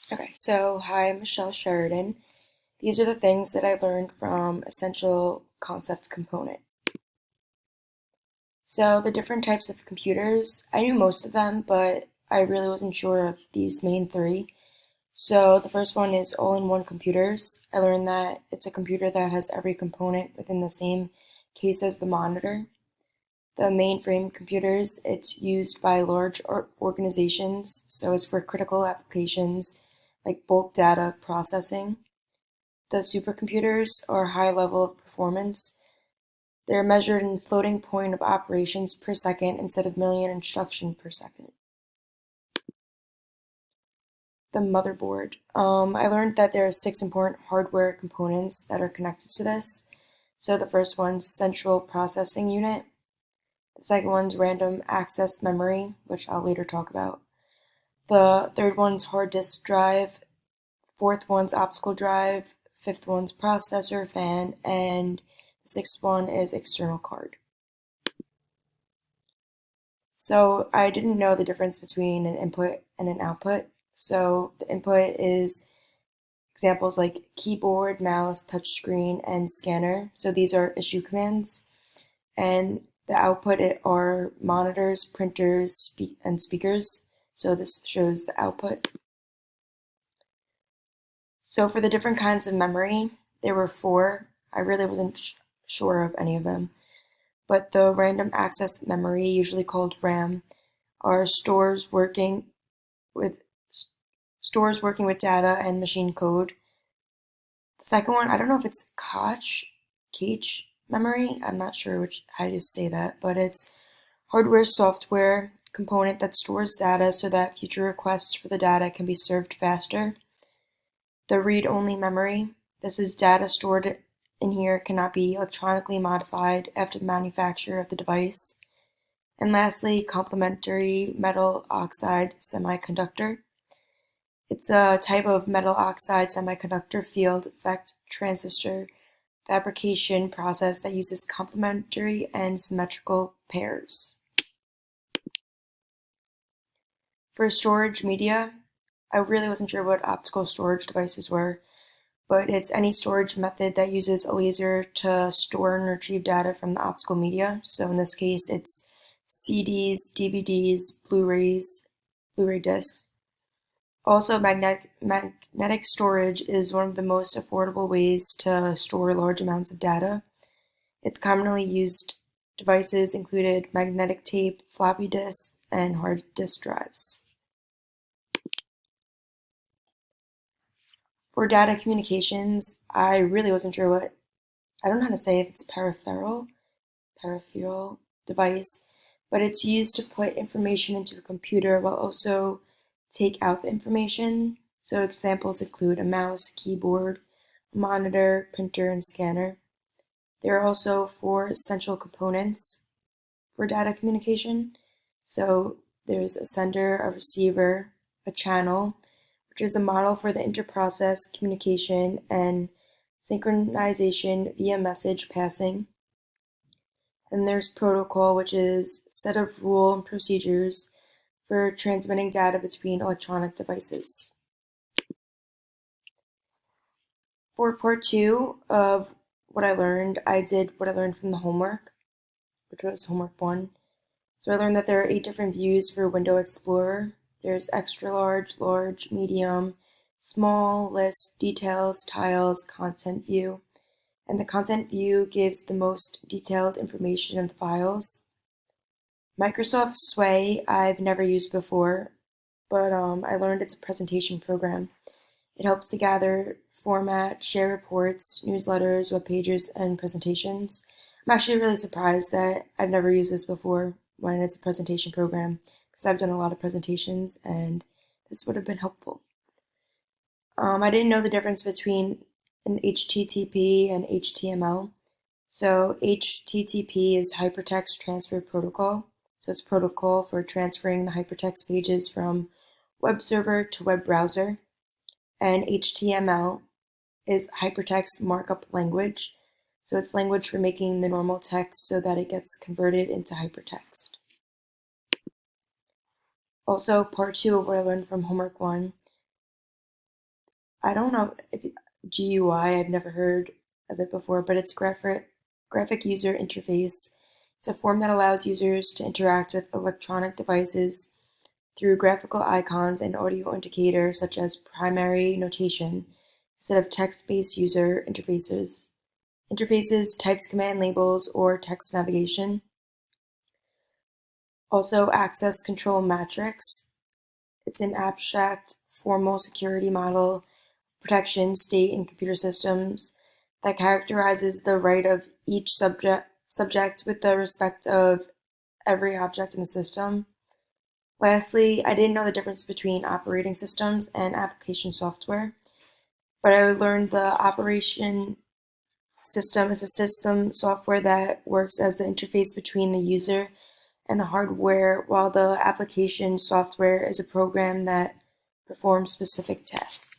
Okay, so hi, I'm Michelle Sheridan. These are the things that I learned from Essential Concepts Component. So the different types of computers, I knew most of them, but I really wasn't sure of these main three. So the first one is all-in-one computers. I learned that it's a computer that has every component within the same case as the monitor. The mainframe computers, it's used by large organizations, so it's for critical applications like bulk data processing. The supercomputers are high level of performance. They're measured in floating point of operations per second instead of million instruction per second. The motherboard. I learned that there are six important hardware components that are connected to this. So the first one's central processing unit. The second one's random access memory, which I'll later talk about. The third one's hard disk drive. Fourth one's optical drive. Fifth one's processor fan, and the sixth one is external card. So I didn't know the difference between an input and an output. So the input is examples like keyboard, mouse, touchscreen, and scanner. So these are issue commands. And the output are monitors, printers, and speakers. So this shows the output. So for the different kinds of memory, there were four. I really wasn't sure of any of them. But the random access memory, usually called RAM, are with stores working with data and machine code. The second one, I don't know if it's cache memory. I'm not sure how to say that, but it's hardware software component that stores data so that future requests for the data can be served faster. The read-only memory. This is data stored in here cannot be electronically modified after the manufacture of the device. And lastly, complementary metal oxide semiconductor. It's a type of metal oxide semiconductor field effect transistor fabrication process that uses complementary and symmetrical pairs. For storage media, I really wasn't sure what optical storage devices were, but it's any storage method that uses a laser to store and retrieve data from the optical media. So in this case, it's CDs, DVDs, Blu-ray discs. Also, magnetic storage is one of the most affordable ways to store large amounts of data. Its commonly used devices included magnetic tape, floppy disks, and hard disk drives. For data communications, I really wasn't sure I don't know how to say if it's peripheral device, but it's used to put information into a computer while also take out the information. So examples include a mouse, keyboard, monitor, printer, and scanner. There are also four essential components for data communication. So there's a sender, a receiver, a channel, which is a model for the inter-process communication and synchronization via message passing. And there's protocol, which is a set of rules and procedures for transmitting data between electronic devices. For part two of what I learned, I did what I learned from the homework, which was homework one. So I learned that there are 8 different views for Window Explorer. There's extra large, large, medium, small, list, details, tiles, content view. And the content view gives the most detailed information in the files. Microsoft Sway I've never used before, but I learned it's a presentation program. It helps to gather, format, share reports, newsletters, web pages, and presentations. I'm actually really surprised that I've never used this before when it's a presentation program because I've done a lot of presentations and this would have been helpful. I didn't know the difference between an HTTP and HTML. So HTTP is Hypertext Transfer Protocol. So it's protocol for transferring the hypertext pages from web server to web browser. And HTML is Hypertext Markup Language. So it's language for making the normal text so that it gets converted into hypertext. Also, part two of what I learned from homework one. I don't know if GUI, I've never heard of it before, but it's graphic user interface. It's a form that allows users to interact with electronic devices through graphical icons and audio indicators such as primary notation instead of text-based user interfaces. Typed command labels, or text navigation. Also, access control matrix. It's an abstract, formal security model protection, state, and computer systems that characterizes the right of each subject with the respect of every object in the system. Lastly, I didn't know the difference between operating systems and application software, but I learned the operation system is a system software that works as the interface between the user and the hardware, while the application software is a program that performs specific tasks.